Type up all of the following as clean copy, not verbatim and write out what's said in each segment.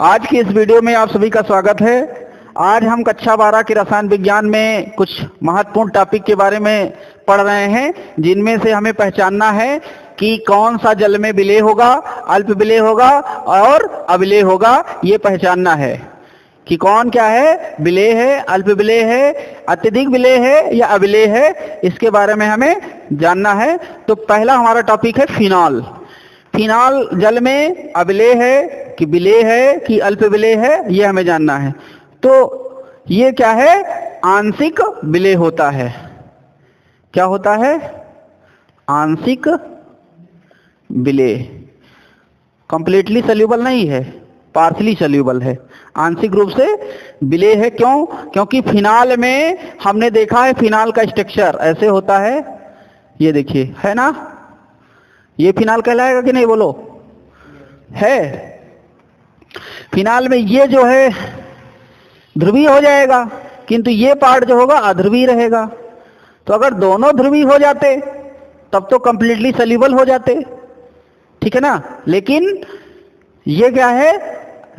आज की इस वीडियो में आप सभी का स्वागत है। आज हम कक्षा 12 के रसायन विज्ञान में कुछ महत्वपूर्ण टॉपिक के बारे में पढ़ रहे हैं, जिनमें से हमें पहचानना है कि कौन सा जल में विलेय होगा, अल्प विलेय होगा और अविलेय होगा। ये पहचानना है कि कौन क्या है, विलेय है, अल्प विलेय है, अत्यधिक विलेय है या अविलेय है, इसके बारे में हमें जानना है। तो पहला हमारा टॉपिक है फिनॉल। फिनॉल जल में अविलेय है कि विलेय है कि अल्प विलेय है, ये हमें जानना है। तो ये क्या है, आंशिक विलेय होता है। क्या होता है? आंशिक विलेय। कंप्लीटली सॉल्यूबल नहीं है, पार्शली सॉल्यूबल है, आंशिक रूप से विलेय है। क्यों? क्योंकि फिनॉल में हमने देखा है फिनॉल का स्ट्रक्चर ऐसे होता है, ये देखिए, है ना। ये फिनॉल कहलाएगा कि नहीं, बोलो? है। फिनॉल में ये जो है ध्रुवीय हो जाएगा, किंतु ये पार्ट जो होगा अध्रुवीय रहेगा। तो अगर दोनों ध्रुवीय हो जाते तब तो कंप्लीटली सॉल्यूबल हो जाते, ठीक है ना। लेकिन ये क्या है,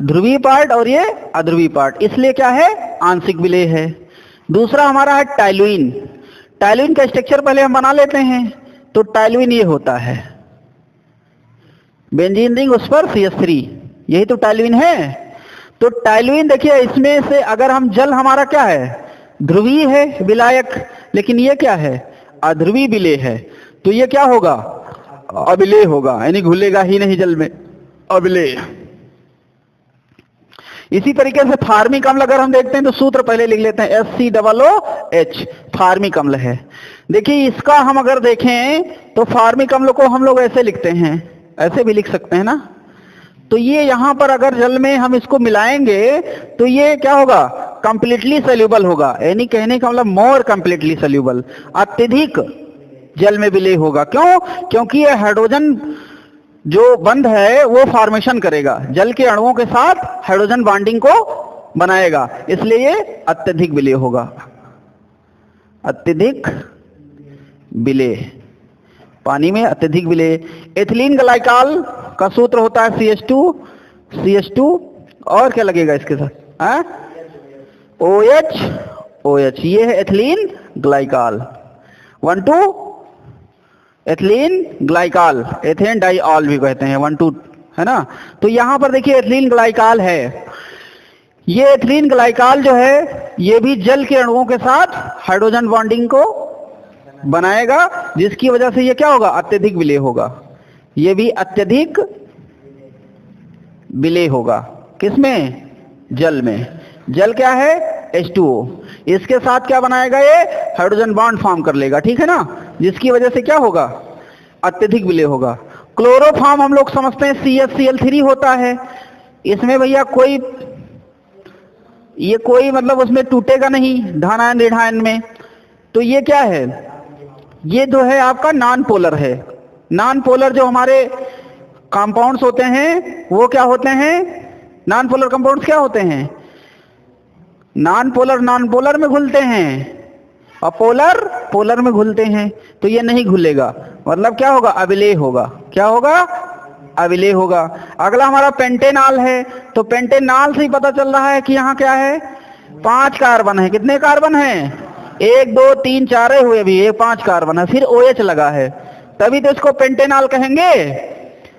ध्रुवीय पार्ट और ये अध्रुवीय पार्ट, इसलिए क्या है, आंशिक विलेय है। दूसरा हमारा है टाइलुइन। टाइलुइन का स्ट्रक्चर पहले हम बना लेते हैं। तो टाइलुइन ये होता है, बेंजीन रिंग उस पर CH3, यही तो टाइलुइन है। तो टाइलुइन देखिए, इसमें से अगर हम जल हमारा क्या है, ध्रुवीय है विलायक, लेकिन ये क्या है, अध्रुवीय विलेय है। तो ये क्या होगा, अविलेय होगा, यानी घुलेगा ही नहीं जल में, अविलेय। इसी तरीके से फार्मिक अम्ल अगर हम देखते हैं तो सूत्र पहले लिख लेते हैं, FCOOH, फार्मिक अम्ल है। देखिए इसका हम अगर देखें तो फार्मिक अम्ल को हम लोग ऐसे लिखते हैं, ऐसे भी लिख सकते हैं ना। तो ये यहां पर अगर जल में हम इसको मिलाएंगे तो ये क्या होगा, कंप्लीटली सॉल्यूबल होगा, यानी कहने का मतलब मोर कंप्लीटली सॉल्यूबल, अत्यधिक जल में विलेय होगा। क्यों? क्योंकि ये हाइड्रोजन जो बंध है वो फॉर्मेशन करेगा, जल के अणुओं के साथ हाइड्रोजन बॉन्डिंग को बनाएगा, इसलिए ये अत्यधिक विलेय होगा। अत्यधिक विलेय, पानी में अत्यधिक विलेय। एथिलीन ग्लाइकॉल का सूत्र होता है CH2, और क्या लगेगा इसके साथ, OH, ये है ethylene glycol. 1,2 ethylene glycol, ethane diol भी कहते हैं, 1,2, है ना। तो यहां पर देखिए एथिलीन ग्लाइकॉल है। ये एथिलीन ग्लाइकॉल जो है ये भी जल के अणुओं के साथ हाइड्रोजन बॉन्डिंग को बनाएगा, जिसकी वजह से ये क्या होगा, अत्यधिक विलेय होगा। ये भी अत्यधिक विलेय होगा। किसमें? जल में। जल क्या है, H2O, इसके साथ क्या बनाएगा, ये हाइड्रोजन बॉन्ड फॉर्म कर लेगा, ठीक है ना, जिसकी वजह से क्या होगा, अत्यधिक विलेय होगा। क्लोरोफॉर्म हम लोग समझते हैं CHCl3 होता है। इसमें भैया कोई मतलब उसमें टूटेगा नहीं धनायन ऋणायन में। तो ये क्या है, ये जो है आपका नॉन पोलर है। नॉन पोलर जो हमारे कंपाउंड्स होते हैं वो क्या होते हैं, नॉन पोलर कंपाउंड्स क्या होते हैं, नॉन पोलर में घुलते हैं और पोलर में घुलते हैं। तो ये नहीं घुलेगा, मतलब क्या होगा, अविलेय होगा। क्या होगा, अविलेय होगा। अगला हमारा पेंटेनॉल है। तो पेंटेनॉल से ही पता चल रहा है कि यहाँ क्या है, 5 कार्बन है। कितने कार्बन हैं, 1 2 3 4 हुए भी, ये 5 कार्बन है, फिर OH लगा है, तभी तो इसको पेंटेनॉल कहेंगे।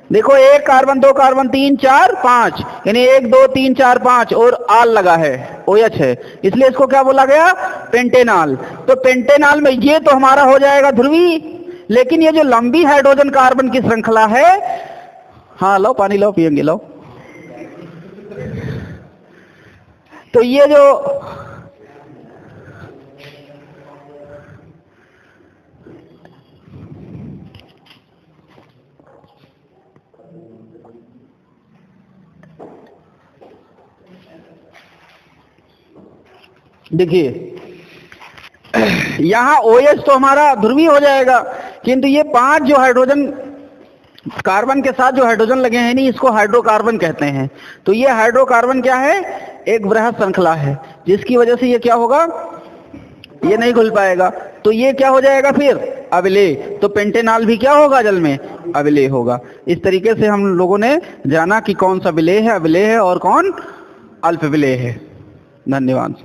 देखो 1 कार्बन 2 कार्बन 3 4 5, यानी 1 2 3 4 5 और आल लगा है, OH है, इसलिए इसको क्या बोला गया, पेंटेनॉल। तो पेंटेनॉल में ये तो हमारा हो जाएगा ध्रुवीय, लेकिन ये जो लंबी हाइड्रोजन कार्बन की श्रृंखला है, हाँ लो पानी लो, पिएंगे लो। तो ये जो देखिए यहां OH तो हमारा ध्रुवीय हो जाएगा, किंतु ये 5 जो हाइड्रोजन कार्बन के साथ जो हाइड्रोजन लगे हैं नहीं, इसको हाइड्रोकार्बन कहते हैं। तो ये हाइड्रोकार्बन क्या है, एक बृहद श्रृंखला है, जिसकी वजह से ये क्या होगा, ये नहीं घुल पाएगा। तो ये क्या हो जाएगा, फिर अविलेय। तो पेंटेनॉल भी क्या होगा जल में? अविलेय होगा। इस तरीके से हम लोगों ने जाना कि कौन सा विलेय है, अविलेय है और कौन अल्प विलेय है। धन्यवाद।